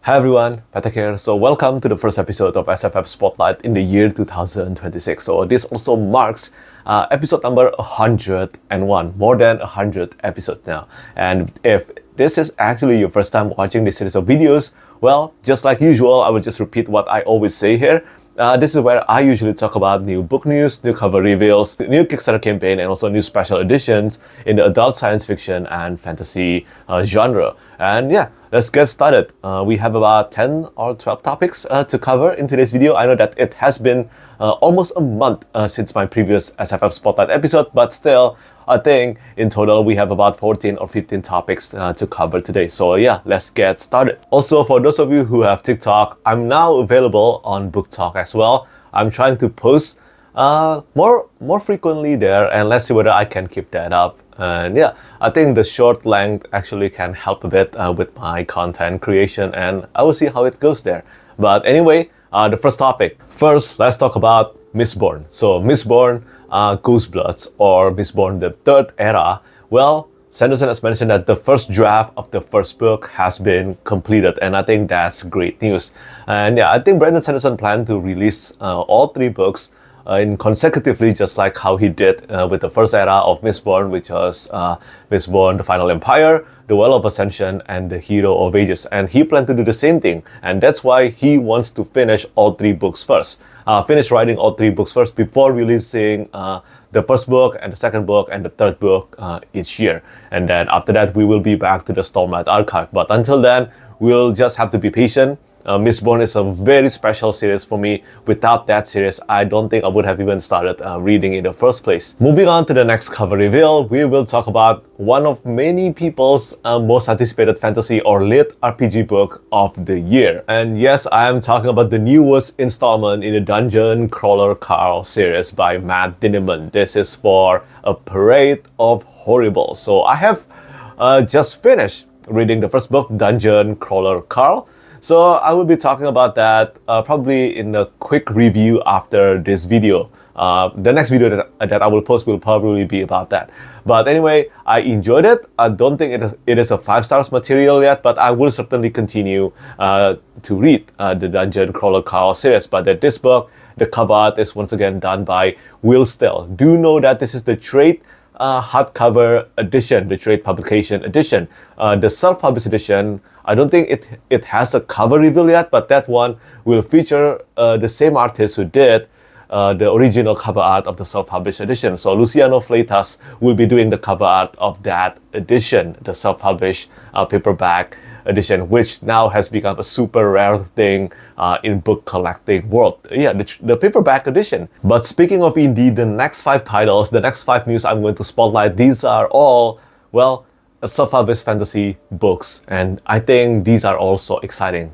Hi everyone, Patek here. So welcome to the first episode of SFF Spotlight in the year 2026. So this also marks episode number 101, more than 100 episodes now. And if this is actually your first time watching this series of videos, well, just like usual, I will just repeat what I always say here. This is where I usually talk about new book news, new cover reveals, new Kickstarter campaign, and also new special editions in the adult science fiction and fantasy genre. And yeah, let's get started. We have about 10 or 12 topics to cover in today's video. I know that it has been almost a month since my previous SFF Spotlight episode, but still, I think in total we have about 14 or 15 topics to cover today. So yeah, let's get started. Also, for those of you who have TikTok, I'm now available on Book Talk as well. I'm trying to post more frequently there, and let's see whether I can keep that up. And yeah, I think the short length actually can help a bit with my content creation, and I will see how it goes there. But anyway, the first topic. First, let's talk about Mistborn. So Mistborn Ghostblood, or Mistborn the Third Era. Well, Santos has mentioned that the first draft of the first book has been completed, and I think that's great news. And yeah, I think Brandon Sanderson planned to release all three books in consecutively, just like how he did with the first era of Mistborn, which was Mistborn the Final Empire, the Well of Ascension, and the Hero of Ages. And he planned to do the same thing, and that's why he wants to finish all three books first. Finish writing all three books first before releasing the first book and the second book and the third book each year. And then after that, we will be back to the Stormlight Archive. But until then, we'll just have to be patient. Mistborn is a very special series for me. Without that series, I don't think I would have even started reading in the first place. Moving on to the next cover reveal, we will talk about one of many people's most anticipated fantasy or lit RPG book of the year. And yes, I am talking about the newest installment in the Dungeon Crawler Carl series by Matt Dinniman. This is for A Parade of Horribles. So I have just finished reading the first book, Dungeon Crawler Carl. So I will be talking about that probably in a quick review after this video. The next video that I will post will probably be about that. But anyway, I enjoyed it. I don't think it is a 5 stars material yet, but I will certainly continue to read the Dungeon Crawler Carl series. But this book, the cover art is once again done by Will Staehle. Do know that this is the trade hardcover edition, the trade publication edition. The self-published edition, I don't think it has a cover reveal yet, but that one will feature the same artist who did the original cover art of the self-published edition. So Luciano Fleitas will be doing the cover art of that edition, the self-published paperback edition, which now has become a super rare thing in book collecting world. Yeah, the paperback edition. But speaking of indie, the next 5 titles, the next 5 news I'm going to spotlight, these are all, well, self-published fantasy books, and I think these are also exciting.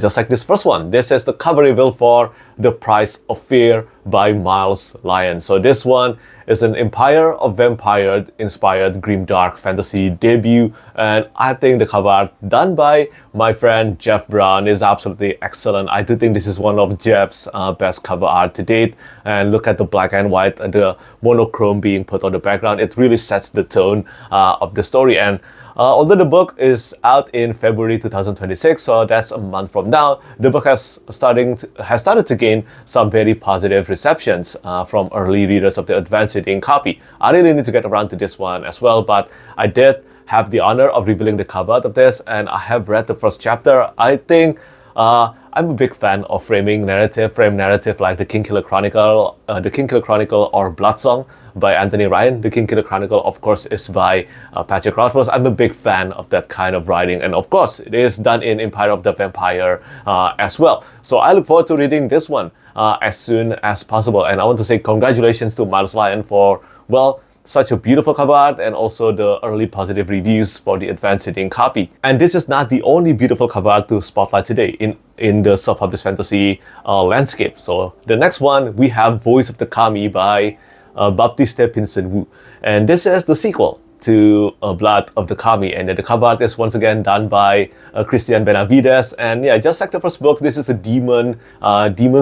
Just like this first one, this is the cover reveal for The Price of Fear by Miles Lyon. So this one is an Empire of Vampire inspired grimdark fantasy debut, and I think the cover art done by my friend Jeff Brown is absolutely excellent. I do think this is one of Jeff's best cover art to date. And look at the black and white and the monochrome being put on the background. It really sets the tone of the story. And although the book is out in February 2026, so that's a month from now, the book has started to gain some very positive receptions from early readers of the advanced reading copy. I really need to get around to this one as well, but I did have the honor of revealing the cover art of this, and I have read the first chapter. I think I'm a big fan of frame narrative like the Kingkiller Chronicle or Bloodsong by Anthony Ryan. The Kingkiller Chronicle, of course, is by Patrick Rothfuss. I'm a big fan of that kind of writing, and of course, it is done in Empire of the Vampire as well. So I look forward to reading this one as soon as possible. And I want to say congratulations to Miles Lyon for, well, such a beautiful cover art and also the early positive reviews for the advanced reading copy. And this is not the only beautiful cover art to spotlight today in the self-published fantasy landscape. So the next one, we have Voice of the Kami by Baptiste Pinson. And this is the sequel to Blood of the Kami, and the cover art is once again done by Christian Benavides. And yeah, just like the first book, this is a demon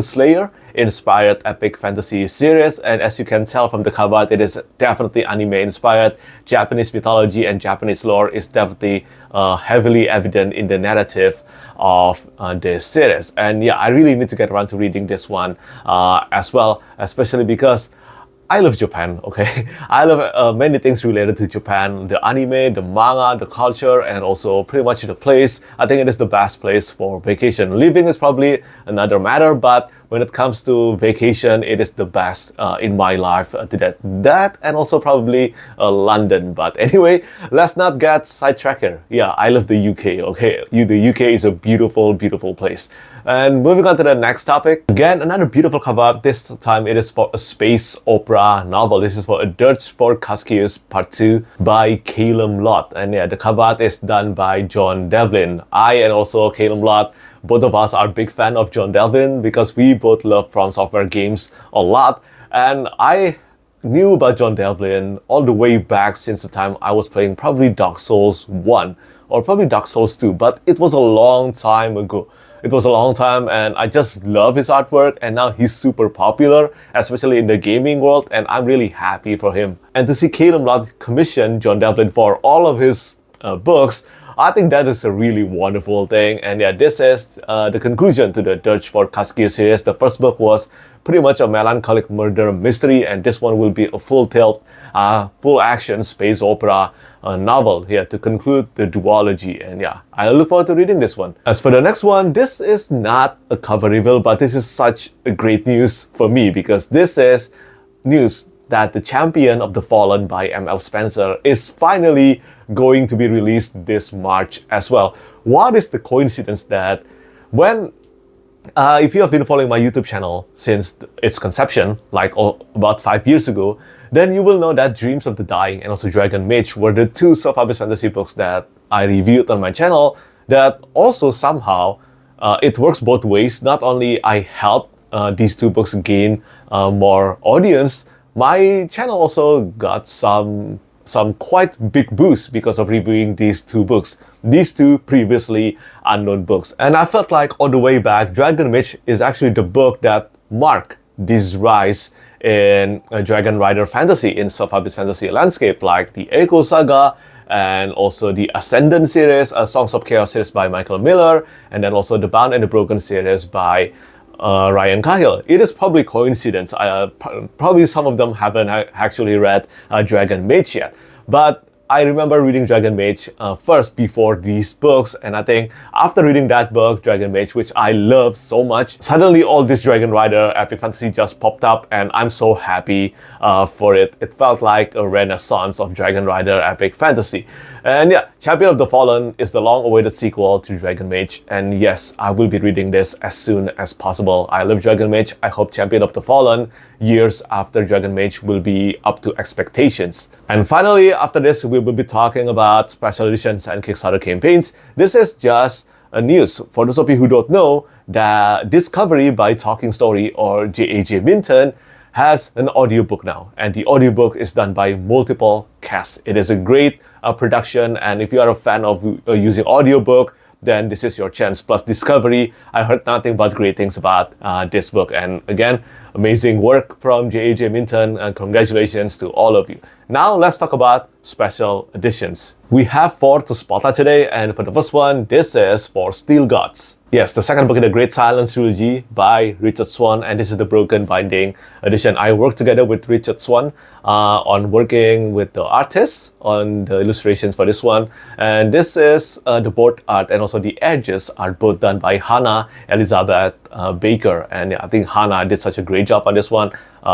slayer inspired epic fantasy series, and as you can tell from the cover art, it is definitely anime inspired. Japanese mythology and Japanese lore is definitely heavily evident in the narrative of this series. And yeah, I really need to get around to reading this one as well, especially because I love Japan, okay? I love many things related to Japan, the anime, the manga, the culture, and also pretty much the place. I think it is the best place for vacation. Living is probably another matter, but when it comes to vacation, it is the best in my life to that and also probably London. But anyway, let's not get sidetracked here. Yeah, I love the UK, okay? The UK is a beautiful, beautiful place. And moving on to the next topic. Again, another beautiful cover. This time it is for a space opera novel. This is for A Dirge for Cascius Part 2 by Calum Lott. And yeah, the cover art is done by John Devlin. I and also Calum Lott, both of us are big fan of John Devlin because we both love From Software games a lot. And I knew about John Devlin all the way back since the time I was playing probably Dark Souls 1 or probably Dark Souls 2, but it was a long time ago. It was a long time and I just love his artwork, and now he's super popular, especially in the gaming world, and I'm really happy for him. And to see Calum Lott commission John Devlin for all of his books, I think that is a really wonderful thing. And yeah, this is the conclusion to the Dirge for Cascius series. The first book was pretty much a melancholic murder mystery, and this one will be a full-tilt, full-action space opera novel here to conclude the duology. And yeah, I look forward to reading this one. As for the next one, this is not a cover reveal, but this is such a great news for me because this is news that The Champion of the Fallen by M.L. Spencer is finally going to be released this March as well. What is the coincidence that when if you have been following my YouTube channel since its conception, like about 5 years ago, then you will know that Dreams of the Dying and also Dragon Mage were the two self-published fantasy books that I reviewed on my channel that also somehow it works both ways. Not only I helped these two books gain more audience, my channel also got some quite big boost because of reviewing these two books, these two previously unknown books. And I felt like all the way back, Dragon Mage is actually the book that marked this rise in Dragon Rider fantasy, in self-published fantasy landscape, like the Echo Saga and also the Ascendant series, Songs of Chaos series by Michael Miller, and then also the Bound and the Broken series by Ryan Cahill. It is probably coincidence. Probably some of them haven't actually read Dragon Mage yet, but I remember reading Dragon Mage first before these books, and I think after reading that book, Dragon Mage, which I love so much, suddenly all this Dragon Rider epic fantasy just popped up, and I'm so happy for it. It felt like a renaissance of Dragon Rider epic fantasy. And yeah, Champion of the Fallen is the long-awaited sequel to Dragon Mage, and yes, I will be reading this as soon as possible. I love Dragon Mage. I hope Champion of the Fallen, years after Dragon Mage, will be up to expectations. And finally, after this, we will be talking about special editions and Kickstarter campaigns. This is just a news. For those of you who don't know, the Discovery by Talking Story, or J.A.J. Minton, has an audiobook now, and the audiobook is done by multiple casts. It is a great production, and if you are a fan of using audiobook, then this is your chance. Plus Discovery, I heard nothing but great things about this book, and again, amazing work from J.A.J. Minton, and congratulations to all of you. Now let's talk about special editions. We have 4 to spotlight today, and for the first one, this is for Steel Gods. Yes, the second book in the Great Silence trilogy by Richard Swan, and this is the Broken Binding edition. I worked together with Richard Swan on working with the artists on the illustrations for this one, and this is the board art and also the edges are both done by Hannah Elizabeth Baker, and I think Hannah did such a great job on this one.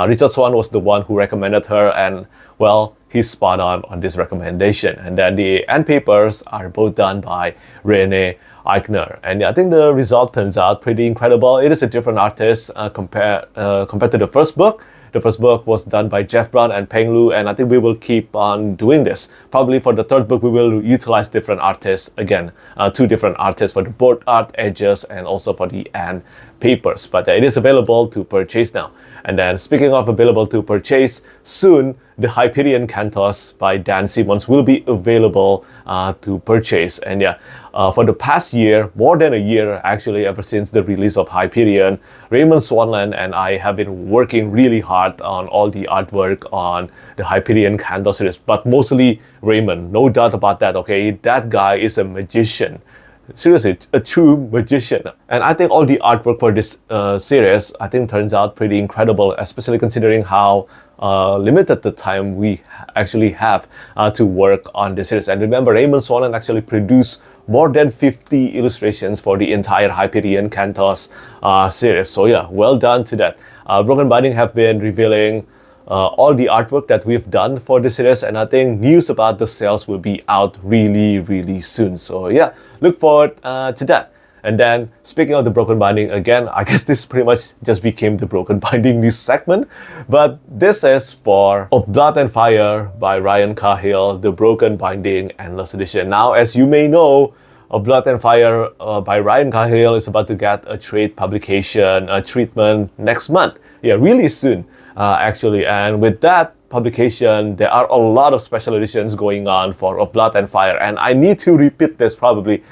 Richard Swan was the one who recommended her, and well, he's spot on this recommendation. And then the end papers are both done by Rene Aigner, and I think the result turns out pretty incredible. It is a different artist compared to the first book. The first book was done by Jeff Brown and Peng Lu, and I think we will keep on doing this. Probably for the third book, we will utilize different artists again, 2 different artists for the board art, edges, and also for the end papers. But it is available to purchase now. And then speaking of available to purchase, soon the Hyperion Cantos by Dan Simmons will be available to purchase. And yeah, for the past year, more than a year actually, ever since the release of Hyperion, Raymond Swanland and I have been working really hard on all the artwork on the Hyperion Cantos series, but mostly Raymond, no doubt about that, okay? That guy is a magician. Seriously, a true magician. And I think all the artwork for this series, I think turns out pretty incredible, especially considering how limited the time we actually have to work on this series. And remember, Raymond Swanland actually produced more than 50 illustrations for the entire Hyperion Cantos series. So yeah, well done to that. Broken Binding have been revealing all the artwork that we've done for this series, and I think news about the sales will be out really soon. So yeah, look forward to that. And then speaking of the Broken Binding, again, I guess this pretty much just became the Broken Binding news segment, but this is for Of Blood and Fire by Ryan Cahill, the Broken Binding Endless Edition. Now, as you may know, Of Blood and Fire by Ryan Cahill is about to get a trade publication treatment next month. Yeah, really soon. Actually, and with that publication, there are a lot of special editions going on for Of Blood and Fire, and I need to repeat this probably.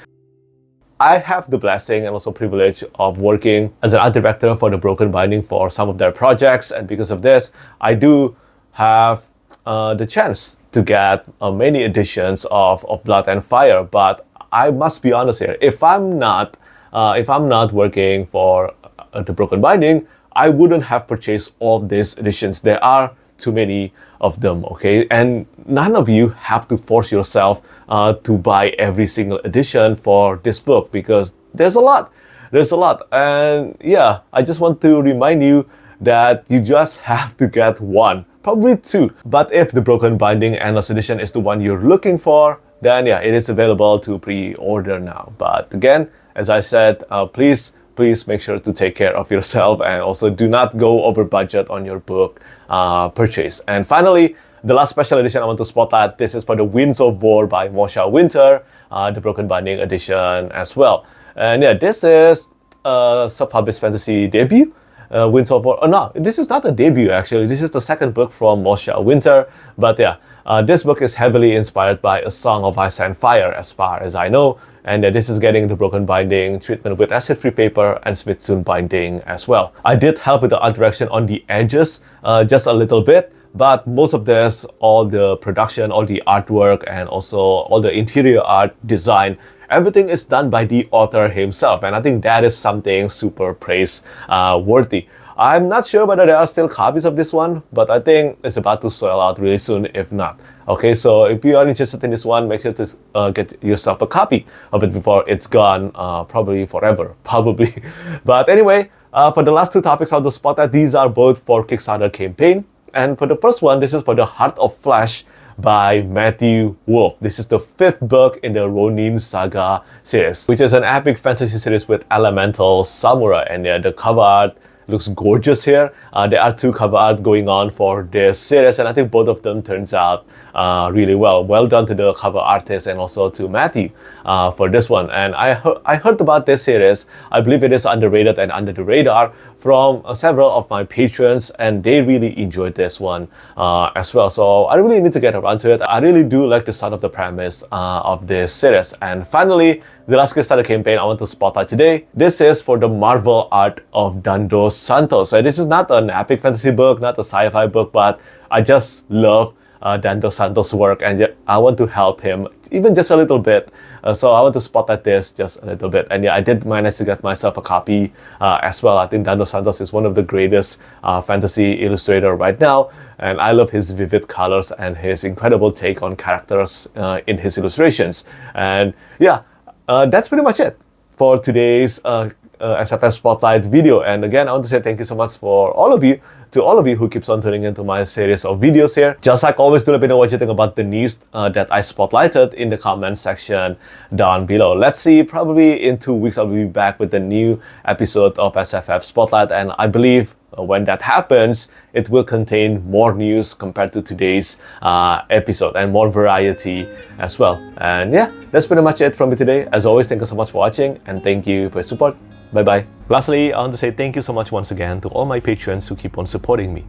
I have the blessing and also privilege of working as an art director for the Broken Binding for some of their projects, and because of this, I do have the chance to get many editions of Blood and Fire. But I must be honest here, if I'm not working for the Broken Binding, I wouldn't have purchased all these editions. There are too many of them, okay? And none of you have to force yourself to buy every single edition for this book, because there's a lot. And yeah, I just want to remind you that you just have to get one, probably two. But if the Broken Binding Endless Edition is the one you're looking for, then yeah, it is available to pre-order now. But again, as I said, please make sure to take care of yourself, and also do not go over budget on your book purchase. And finally, the last special edition I want to spotlight, this is for the Winds of War by Mosha Winter, the Broken Binding edition as well. And yeah, this is a sub-published fantasy debut, Winds of War. Oh no, this is not a debut actually. This is the second book from Mosha Winter. But yeah, this book is heavily inspired by A Song of Ice and Fire, as far as I know. And this is getting the Broken Binding treatment with acid-free paper and Smithsoon binding as well. I did help with the art direction on the edges, just a little bit, but most of this, all the production, all the artwork, and also all the interior art design, everything is done by the author himself. And I think that is something super praise-worthy. I'm not sure whether there are still copies of this one, but I think it's about to sell out really soon, if not. Okay, so if you are interested in this one, make sure to get yourself a copy of it before it's gone, probably forever, probably. But anyway, for the last two topics of the spotlight, these are both for Kickstarter campaign. And for the first one, this is for the Heart of Flesh by Matthew Wolf. This is the 5th book in the Ronin Saga series, which is an epic fantasy series with elemental samurai. And the cover art looks gorgeous here. There are 2 cover art going on for this series, and I think both of them turns out really well. Well done to the cover artist and also to Matthew for this one. And I heard about this series. I believe it is underrated and under the radar from several of my patrons, and they really enjoyed this one as well. So I really need to get around to it. I really do like the sound of the premise of this series. And finally, the last Kickstarter campaign I want to spotlight today, this is for the Marvel art of Dando Santos. So this is not an epic fantasy book, not a sci-fi book, but I just love Dando Santos' work, and I want to help him even just a little bit. So I want to spotlight this just a little bit. And yeah, I did manage to get myself a copy as well. I think Dando Santos is one of the greatest fantasy illustrator right now, and I love his vivid colors and his incredible take on characters in his illustrations. And yeah, that's pretty much it for today's SFF Spotlight video. And again, I want to say thank you so much for all of you who keeps on tuning into my series of videos here. Just like always, do let me know what you think about the news that I spotlighted in the comment section down below. Let's see, probably in 2 weeks I'll be back with a new episode of SFF Spotlight, and I believe when that happens, it will contain more news compared to today's episode, and more variety as well. And yeah, that's pretty much it from me today. As always, thank you so much for watching, and thank you for your support. Bye bye. Lastly, I want to say thank you so much once again to all my patrons who keep on supporting me.